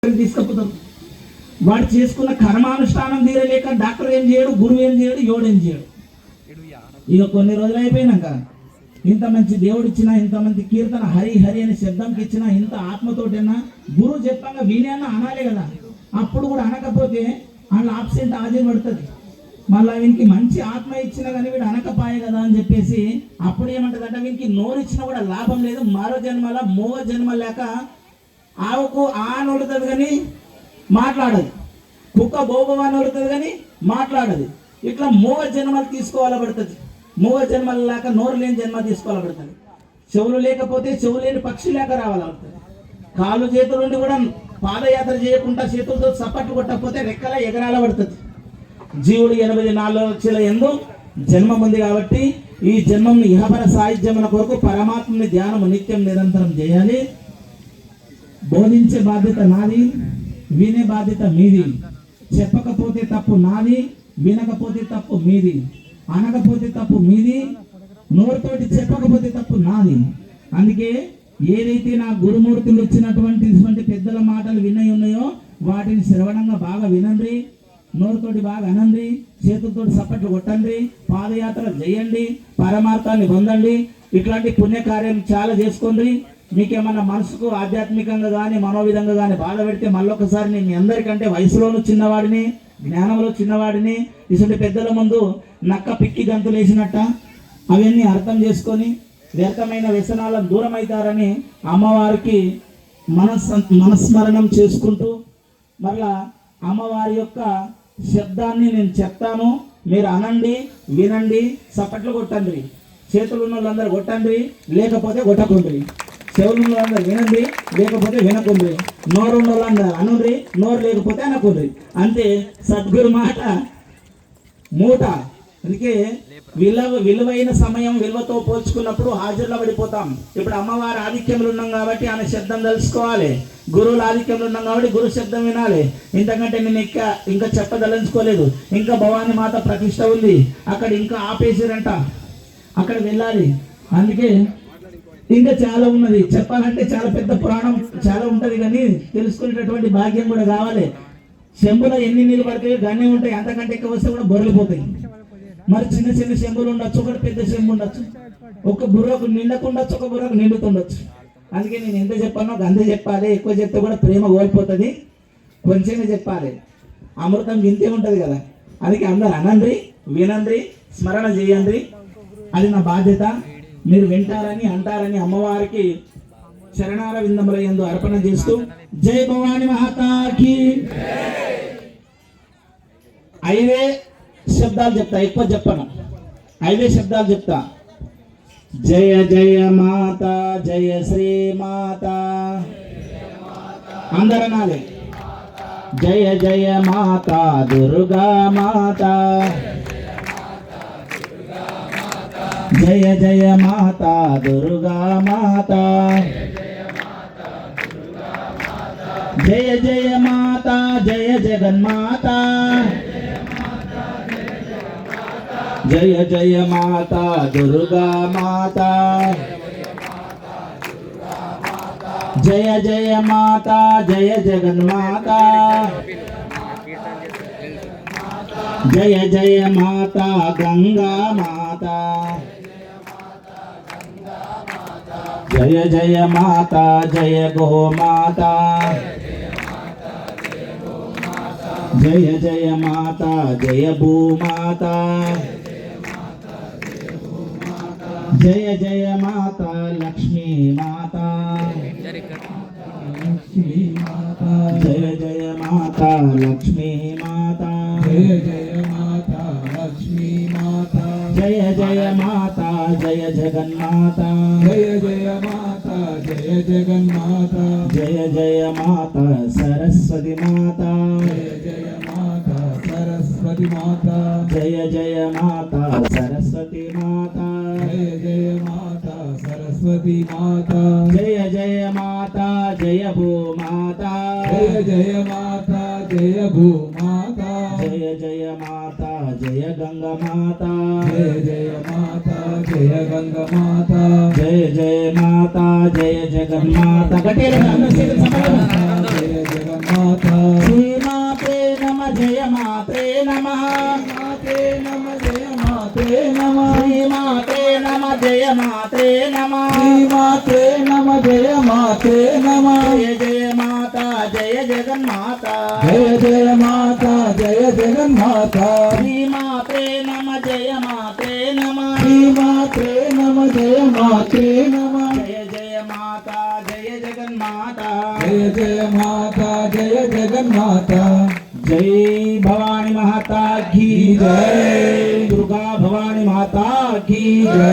తీసుకపోతారు. వాడు చేసుకున్న కర్మానుష్ఠానం తీరలేక డాక్టర్ ఏం చేయడు, గురువు ఏం చేయడు, యోడు ఏం చేయడు. ఇక కొన్ని రోజులు అయిపోయినాక ఇంత మంచి దేవుడు ఇచ్చినా, ఇంత మంచి కీర్తన హరి హరి అని శబ్దంకి ఇచ్చినా, ఇంత ఆత్మతోటైనా గురువు చెప్పంగా వీణైనా అనాలి కదా. అప్పుడు కూడా అనకపోతే వాళ్ళ ఆబ్సెంట్ హాజరు పడుతుంది. మళ్ళీ వీనికి మంచి ఆత్మ ఇచ్చినా కానీ వీడు అనకపాయే కదా అని చెప్పేసి అప్పుడు ఏమంటదంటే వీనికి నోరు ఇచ్చినా కూడా లాభం లేదు. మరో జన్మల మూగ జన్మ లేక ఆవుకు నోడుతుంది కానీ మాట్లాడదు, కుక్క బోబోవాన్ని నోడుతుంది కానీ మాట్లాడదు. ఇట్లా మూగ జన్మలు తీసుకోవాల పడుతుంది. మూగ జన్మలు లేక నోరు లేని జన్మ తీసుకోవాల పడుతుంది. చెవులు లేకపోతే చెవు లేని పక్షి లేక రావాల పడుతుంది. కాళ్ళు చేతులు ఉండి కూడా పాదయాత్ర చేయకుండా చేతులతో సపట్లు కొట్టకపోతే రెక్కల ఎగరాల పడుతుంది. జీవుడు 84 లక్షల ఎందు జన్మం ఉంది కాబట్టి ఈ జన్మం ఇహపర సాహిత్యముల కొరకు పరమాత్మని ధ్యానము నిత్యం నిరంతరం చేయాలి. బోధించే బాధ్యత నాది, వినే బాధ్యత మీది. చెప్పకపోతే తప్పు నాది, వినకపోతే తప్పు మీది. అనకపోతే తప్పు మీది, నోరుతోటి చెప్పకపోతే తప్పు నాది. అందుకే ఏదైతే నా గురుమూర్తులు ఇచ్చినటువంటి పెద్దల మాటలు విన్నవి ఉన్నాయో వాటిని శ్రవణంగా బాగా వినండి, నోరుతోటి బాగా అనండి, చేతులతోటి సప్పట్లు కొట్టండి, పాదయాత్ర చేయండి, పరమార్థాన్ని పొందండి. ఇట్లాంటి పుణ్యకార్యం చాలా చేసుకోండి. మీకేమన్నా మనసుకు ఆధ్యాత్మికంగా కానీ మనోవిధంగా కానీ బాధ పెడితే మళ్ళొకసారి నేను మీ అందరికంటే వయసులోనూ చిన్నవాడిని, జ్ఞానంలో చిన్నవాడిని. ఇటువంటి పెద్దల ముందు నక్క పిక్కి గంతులు వేసినట్ట అవన్నీ అర్థం చేసుకొని వ్యర్థమైన వ్యసనాలకు దూరం అవుతారని అమ్మవారికి మనస్మరణం చేసుకుంటూ మరలా అమ్మవారి యొక్క శబ్దాన్ని నేను చెప్తాను, మీరు అనండి, వినండి, సపట్లు కొట్టండి. చేతులు ఉన్న వాళ్ళందరూ కొట్టండి, లేకపోతే కొట్టకుండ్రి. చెవులు ఉన్న వాళ్ళందరూ వినండి, లేకపోతే వినకుండ్రి. నోరు ఉన్న వాళ్ళందరూ అనుండ్రి, నోరు లేకపోతే అనకుండ్రి. అంతే సద్గురు మాట మూట. అందుకే విలువైన సమయం విలువతో పోల్చుకున్నప్పుడు హాజరులో పడిపోతాం. ఇప్పుడు అమ్మవారి ఆధిక్యంలో ఉన్నాం కాబట్టి ఆమె శబ్దం తెలుసుకోవాలి, గురువుల ఆధిక్యంలో ఉన్నాం కాబట్టి గురు శబ్దం వినాలి. ఇంతకంటే నేను ఇంకా చెప్పదలుచుకోలేదు. ఇంకా భవానీ మాత ప్రతిష్ట ఉంది, అక్కడ ఇంకా ఆపేసారంట, అక్కడ వెళ్ళాలి. అందుకే ఇంకా చాలా ఉన్నది చెప్పాలంటే, చాలా పెద్ద పురాణం చాలా ఉంటది, కానీ తెలుసుకునేటటువంటి భాగ్యం కూడా కావాలి. చెంబులో ఎన్ని నీళ్ళు పడితే గన్నీ ఉంటాయి, అంతకంటే ఎక్కువ వస్తే కూడా బొరలిపోతాయి. మరి చిన్న చిన్న చెంబులు ఉండొచ్చు, ఒకటి పెద్ద చెంబు ఉండొచ్చు, ఒక బుర్రకు నిండకుండొచ్చు, ఒక బుర్రకు నిండుతుండొచ్చు. అందుకే నేను ఎంత చెప్పానో అంతే చెప్పాలి. ఎక్కువ చెప్తే కూడా ప్రేమ కోల్పోతుంది, కొంచెమే చెప్పాలి. అమృతం గింతే ఉంటుంది కదా. అందుకే అందరు అనండి, వినండి, స్మరణ చేయండి. అది నా బాధ్యత. మీరు వింటారని అంటారని అమ్మవారికి చరణాల విందముల యందు అర్పణ చేస్తూ జై భవాని మాతాకి. 5 శబ్దాలు చెప్తా, ఎక్కువ చెప్పను. 5 శబ్దాలు చెప్తా. జయ జయ మాత, జయ శ్రీ మాత. అందరనాలి. జయ జయ మాత దుర్గా మాత, జయ జయ మాత దుర్గా మాత, జయ జయ మాత జయ జగన్మాత, జయ జయ మాత దుర్గా మాత, జయ జయ మాత జయ జగన్మాత, జయ జయ మాత గంగా మాత, జయ జయ మాత జయ గో మాత, జయ జయ మాత జయ భూమాత, జయ జయ మాత లక్ష్మీ మాత, జయ జయ మాత లక్ష్మీ మాత, జయ జయ మాత లక్ష్మీ మాత, జయ జయ మాత జయ జగన్మాత, జయ జయ మాత జయ జగన్మాత, జయ జయ మాత సరస్వతి మాత, జయ జయ మాత సరస్వతి మాత, జయ జయ మాత సరస్వతి మాత, జయ జయ మాత సరస్వతి మాత, జయ జయ మాత జయ భూమాత, జయ జయ మాత జయ భూమాత, జయ జయ మాత జయ గంగా మాత, జయ జయ మాత జయ గంగా మాత, జయ జయ మాత జయ జగన్మాత. జయ జగన్మాత మాతా శ్రీమాతే నమ జయ మాతే నమః మాతే నమ జయ మాతే నమః శ్రీమాతే నమ జయ మాతే నమః మాతే నమ జయ మాతే నమః జయ జయ మాతా జయ జగన్మాతా జయ జయ మాతా జయ జగన్మాతా శ్రీమాతే నమ జయ మాతే నమః మాతే నమ జయ మాతే నమః జయ జయ మాతా జయ జగన్మాతా జయ జయ మాతా జయ జగన్మాతా జై భవాని మాతా కీ జై దుర్గా భవాని మాతా కీ జై।